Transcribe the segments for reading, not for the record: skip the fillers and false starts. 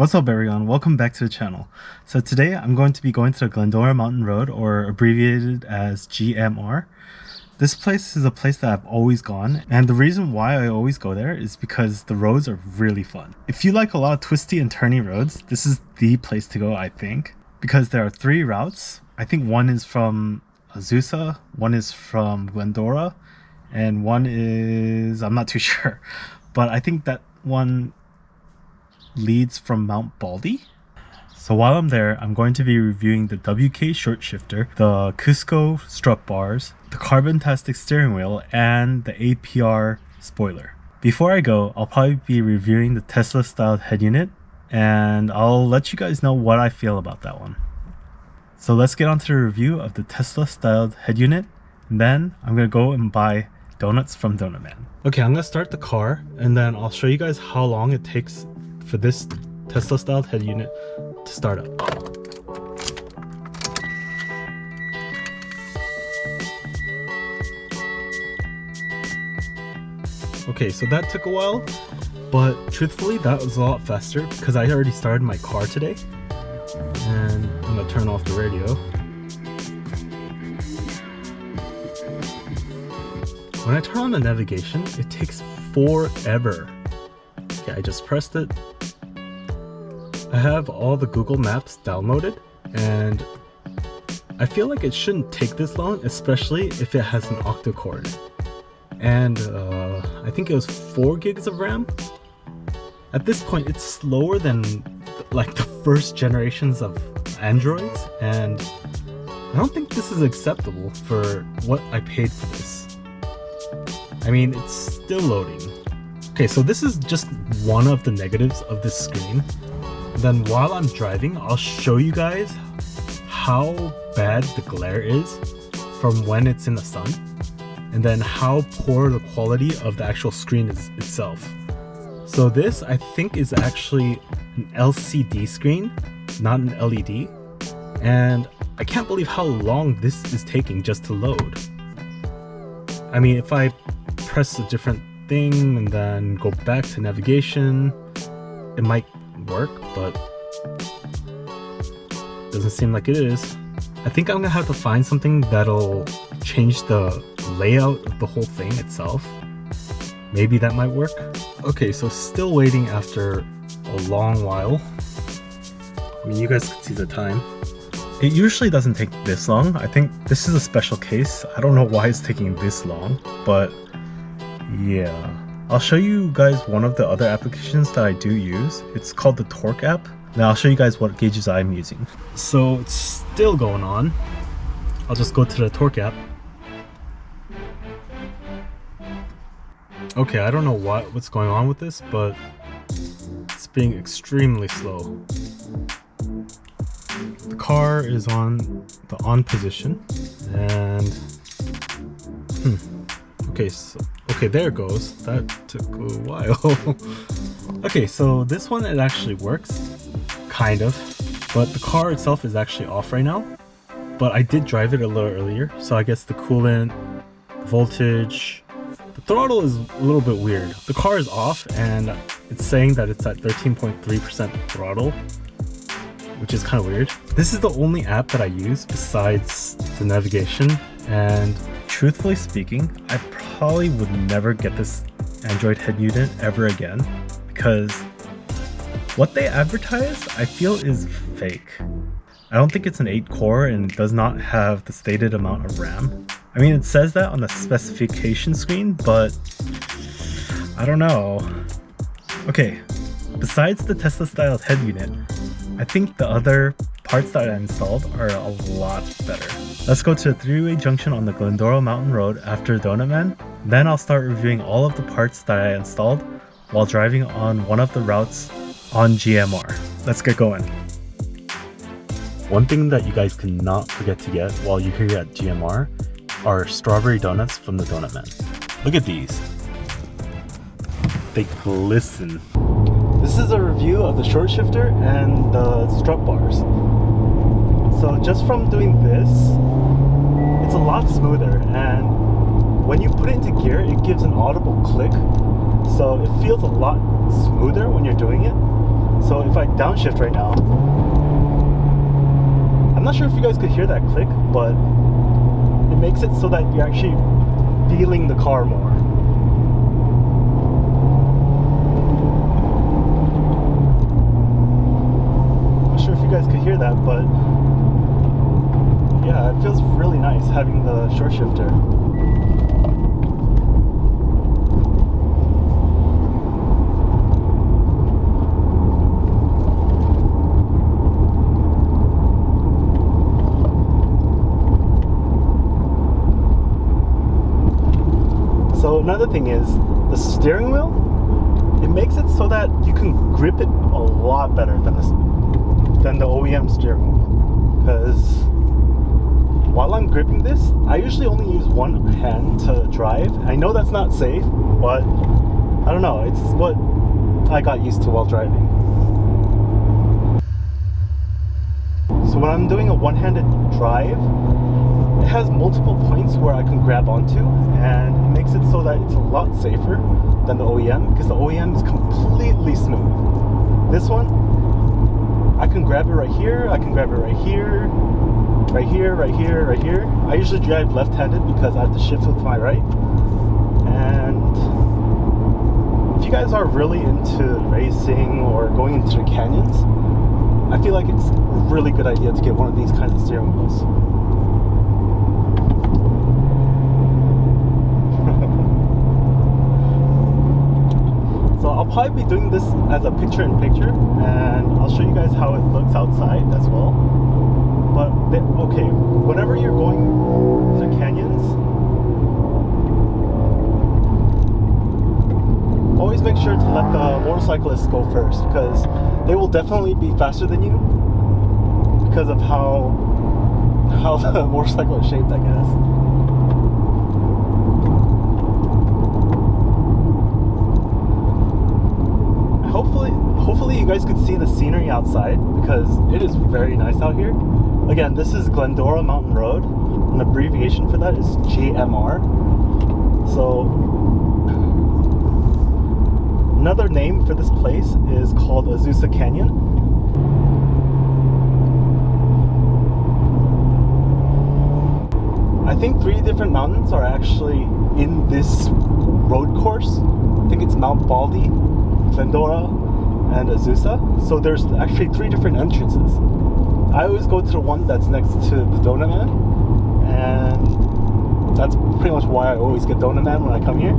What's up everyone, welcome back to the channel. So today I'm going to be going to the Glendora Mountain Road, or abbreviated as GMR. This place is a place that I've always gone, and the reason why I always go there is because the roads are really fun. If you like a lot of twisty and turny roads, this is the place to go, I think, because there are 3 routes. I think one is from Azusa, one is from Glendora, and one is, I'm not too sure, but I think that one leads from Mount Baldy. So while I'm there, I'm going to be reviewing the WK short shifter, the Cusco strut bars, the Carbontastic steering wheel, and the APR spoiler. Before I go, I'll probably be reviewing the Tesla styled head unit, and I'll let you guys know what I feel about that one. So let's get on to the review of the Tesla styled head unit, and then I'm gonna go and buy donuts from Donut Man. Okay, I'm gonna start the car, and then I'll show you guys how long it takes for this Tesla styled head unit to start up. Okay, so that took a while, but truthfully that was a lot faster because I already started my car today. And I'm gonna turn off the radio. When I turn on the navigation, it takes forever. Okay, I just pressed it. I have all the Google Maps downloaded, and I feel like it shouldn't take this long, especially if it has an octa-core in it. And I think it was 4 gigs of RAM. At this point, it's slower than like the first generations of Androids, and I don't think this is acceptable for what I paid for this. I mean, it's still loading. Okay, so this is just one of the negatives of this screen. Then while I'm driving, I'll show you guys how bad the glare is from when it's in the sun, and then how poor the quality of the actual screen is itself. So this, I think, is actually an LCD screen, not an LED, and I can't believe how long this is taking just to load. I mean, if I press a different thing and then go back to navigation, it might work, but doesn't seem like it is. I think I'm gonna have to find something that'll change the layout of the whole thing itself. Maybe that might work. Okay, so still waiting after a long while. I mean, you guys can see the time. It usually doesn't take this long. I think this is a special case. I don't know why it's taking this long, but yeah. I'll show you guys one of the other applications that I do use. It's called the Torque app. Now I'll show you guys what gauges I'm using. So it's still going on. I'll just go to the Torque app. Okay, I don't know what's going on with this, but it's being extremely slow. The car is on the on position, and okay, there it goes. That took a while. Okay, so this one, it actually works, kind of, but the car itself is actually off right now. But I did drive it a little earlier, so I guess the coolant, voltage, the throttle is a little bit weird. The car is off, and it's saying that it's at 13.3% throttle, which is kind of weird. This is the only app that I use besides the navigation, and truthfully speaking, I probably would never get this Android head unit ever again, because what they advertise, I feel, is fake. I don't think it's an 8-core and it does not have the stated amount of RAM. I mean, it says that on the specification screen, but I don't know. Okay, besides the Tesla styled head unit, I think the other parts that I installed are a lot better. Let's go to a 3-way junction on the Glendora Mountain Road after Donut Man. Then I'll start reviewing all of the parts that I installed while driving on one of the routes on GMR. Let's get going. One thing that you guys cannot forget to get while you're here at GMR are strawberry donuts from the Donut Man. Look at these. They glisten. This is a review of the short shifter and the strut bars. So just from doing this, it's a lot smoother, and when you put it into gear, it gives an audible click. So it feels a lot smoother when you're doing it. So if I downshift right now, I'm not sure if you guys could hear that click, but it makes it so that you're actually feeling the car more. I'm not sure if you guys could hear that, but yeah, it feels really nice having the short shifter. So another thing is the steering wheel. It makes it so that you can grip it a lot better than the OEM steering wheel. Because while I'm gripping this, I usually only use one hand to drive. I know that's not safe, but I don't know. It's what I got used to while driving. So when I'm doing a one-handed drive, it has multiple points where I can grab onto, and it makes it so that it's a lot safer than the OEM, because the OEM is completely smooth. This one, I can grab it right here, I can grab it right here, right here, right here, right here. I usually drive left-handed because I have to shift with my right. And if you guys are really into racing or going into the canyons, I feel like it's a really good idea to get one of these kinds of steering wheels. So I'll probably be doing this as a picture-in-picture, and I'll show you guys how it looks outside as well. But okay, whenever you're going to canyons, always make sure to let the motorcyclists go first, because they will definitely be faster than you because of how the motorcycle is shaped, I guess. Hopefully you guys could see the scenery outside, because it is very nice out here. Again, this is Glendora Mountain Road. An abbreviation for that is GMR. So another name for this place is called Azusa Canyon. I think 3 different mountains are actually in this road course. I think it's Mount Baldy, Glendora, and Azusa. So there's actually 3 different entrances. I always go to the one that's next to the Donut Man, and that's pretty much why I always get Donut Man when I come here.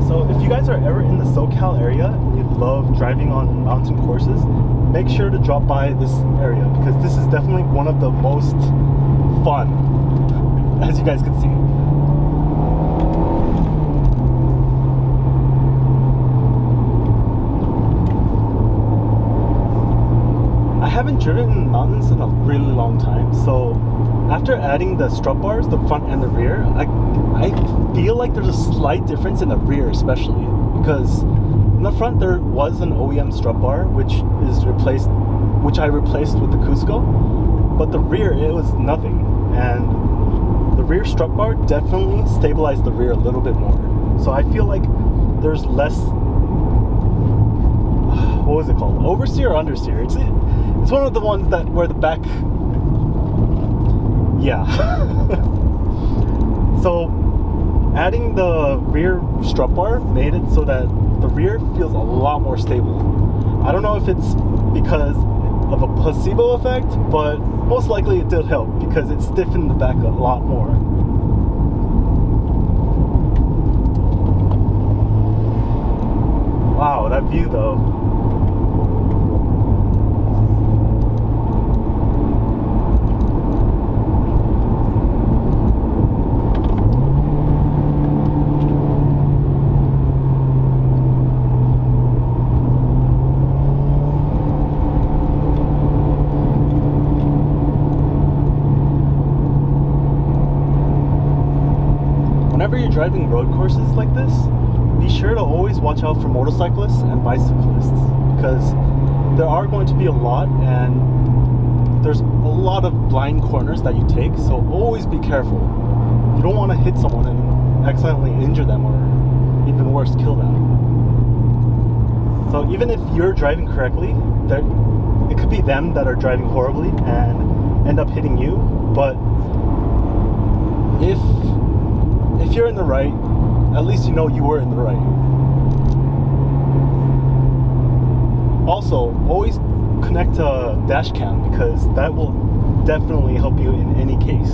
So if you guys are ever in the SoCal area and you love driving on mountain courses, make sure to drop by this area, because this is definitely one of the most fun, as you guys can see. I haven't driven in mountains in a really long time, so after adding the strut bars, the front and the rear, I feel like there's a slight difference in the rear, especially because in the front there was an OEM strut bar which I replaced with the Cusco, but the rear, it was nothing, and the rear strut bar definitely stabilized the rear a little bit more. So I feel like there's less, what was it called? Oversteer or understeer? It's one of the ones that where the back, yeah. So adding the rear strut bar made it so that the rear feels a lot more stable. I don't know if it's because of a placebo effect, but most likely it did help because it stiffened the back a lot more. Wow, that view though. Whenever you're driving road courses like this, be sure to always watch out for motorcyclists and bicyclists, because there are going to be a lot, and there's a lot of blind corners that you take, so always be careful. You don't want to hit someone and accidentally injure them, or even worse, kill them. So even if you're driving correctly, it could be them that are driving horribly and end up hitting you. But if you're in the right, at least you know you were in the right. Also, always connect to dash cam, because that will definitely help you in any case.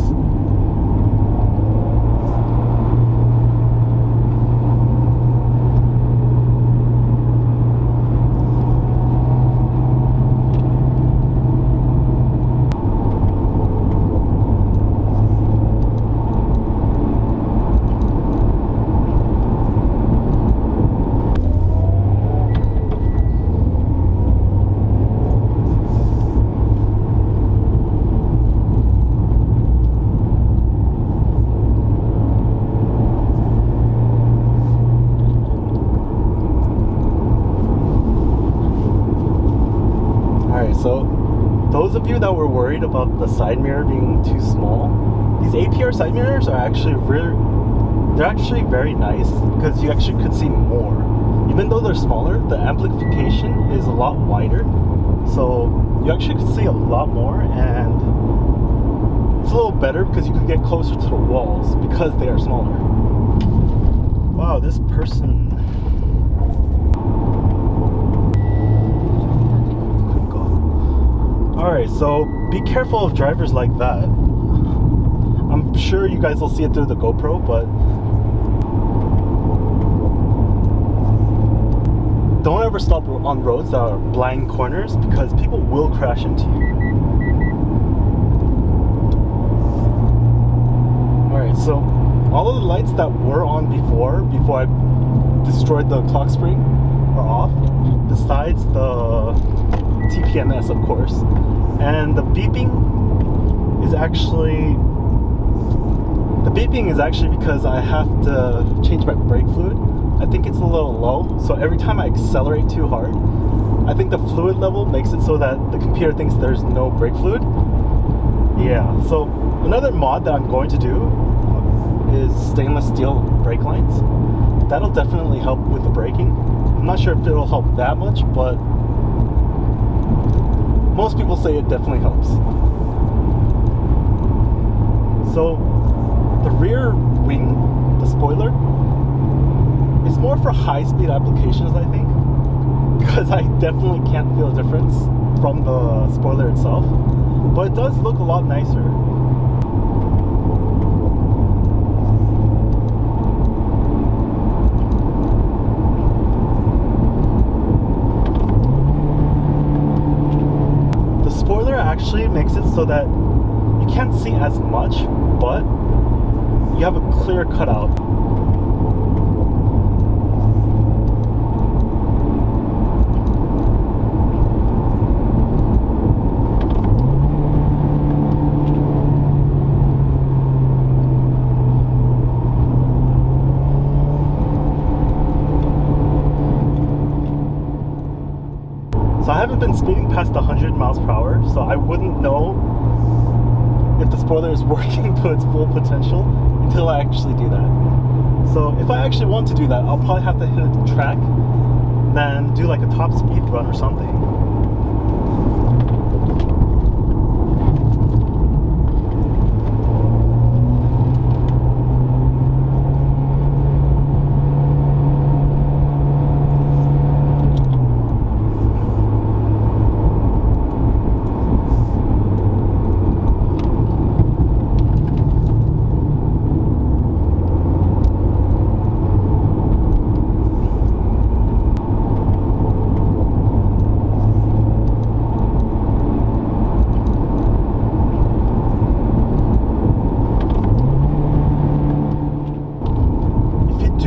So those of you that were worried about the side mirror being too small, these APR side mirrors are actually they're actually very nice, because you actually could see more. Even though they're smaller, the amplification is a lot wider, so you actually could see a lot more, and it's a little better because you can get closer to the walls because they are smaller. Wow, this person. Alright, so be careful of drivers like that. I'm sure you guys will see it through the GoPro, but don't ever stop on roads that are blind corners, because people will crash into you. Alright, so all of the lights that were on before I destroyed the clock spring are off, besides the TPMS, of course. And the beeping is actually because I have to change my brake fluid. I think it's a little low, so every time I accelerate too hard, I think the fluid level makes it so that the computer thinks there's no brake fluid. Yeah, so another mod that I'm going to do is stainless steel brake lines. That'll definitely help with the braking. I'm not sure if it'll help that much, but most people say it definitely helps. So the rear wing, the spoiler, is more for high-speed applications, I think, because I definitely can't feel a difference from the spoiler itself, but it does look a lot nicer. Actually makes it so that you can't see as much, but you have a clear cutout. So I haven't been speeding past 100 miles per hour, so I wouldn't know if the spoiler is working to its full potential until I actually do that. So if I actually want to do that, I'll probably have to hit a track, then do like a top speed run or something.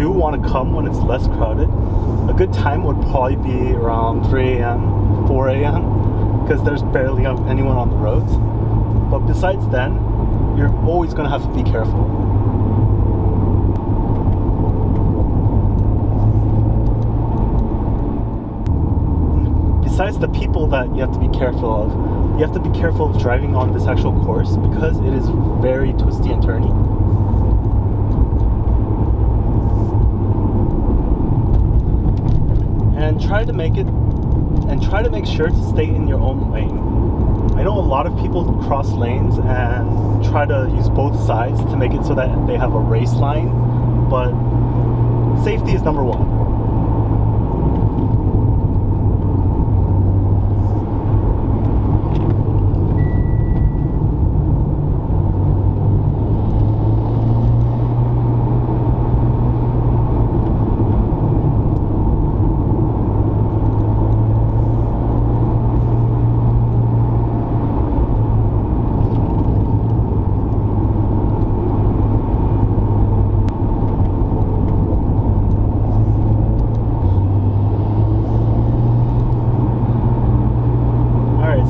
Want to come when it's less crowded, a good time would probably be around 3 a.m., 4 a.m., because there's barely anyone on the roads. But besides then, you're always going to have to be careful. Besides the people that you have to be careful of, you have to be careful of driving on this actual course, because it is very twisty and turny. and try to make sure to stay in your own lane. I know a lot of people cross lanes and try to use both sides to make it so that they have a race line, but safety is number one.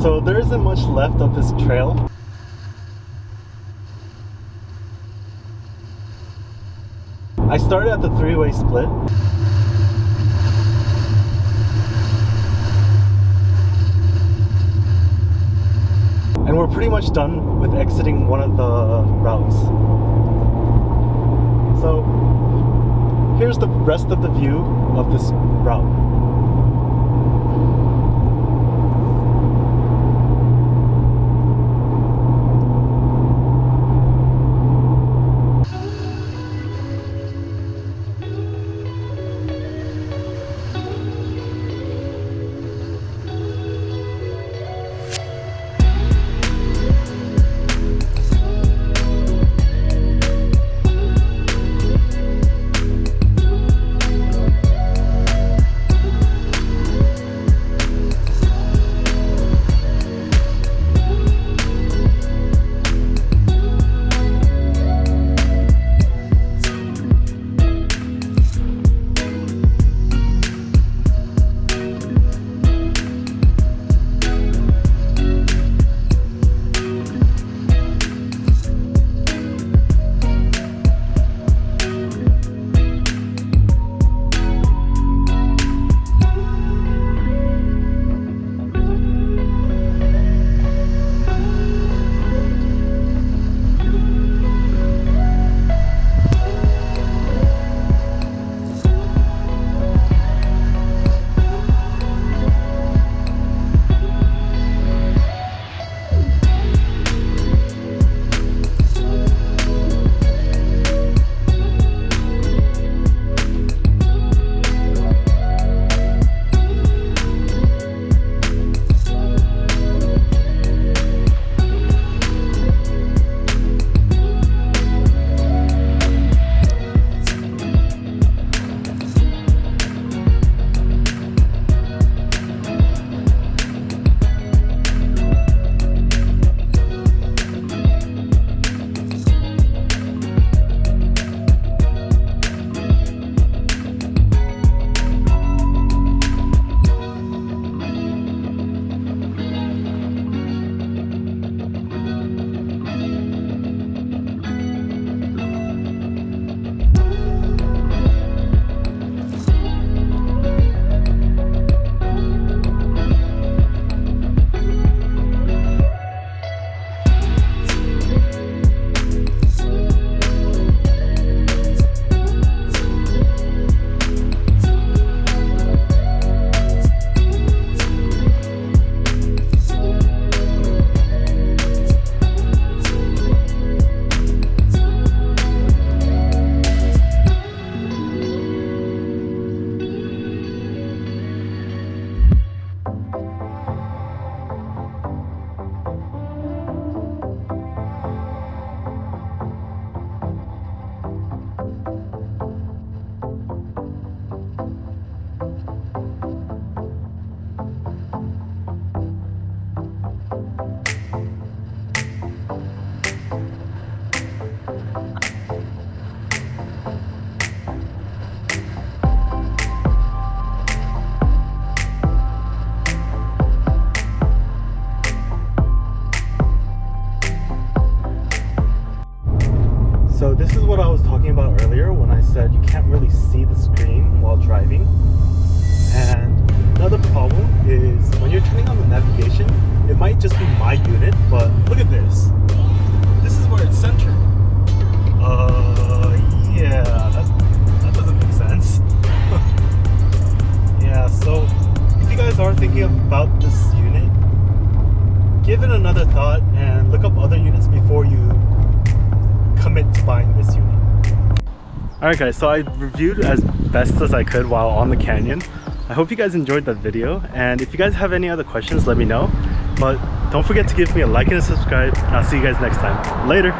So there isn't much left of this trail. I started at the three-way split. And we're pretty much done with exiting one of the routes. So here's the rest of the view of this route. So this is what I was talking about earlier when I said you can't really see the screen while driving. And another problem is when you're turning on the navigation, it might just be my unit, but look at this. This is where it's centered. Yeah, that doesn't make sense. Yeah, so thinking about this unit, give it another thought and look up other units before you commit to buying this unit. Alright guys, so I reviewed as best as I could while on the canyon. I hope you guys enjoyed that video, and if you guys have any other questions, let me know. But don't forget to give me a like and a subscribe, and I'll see you guys next time. Later!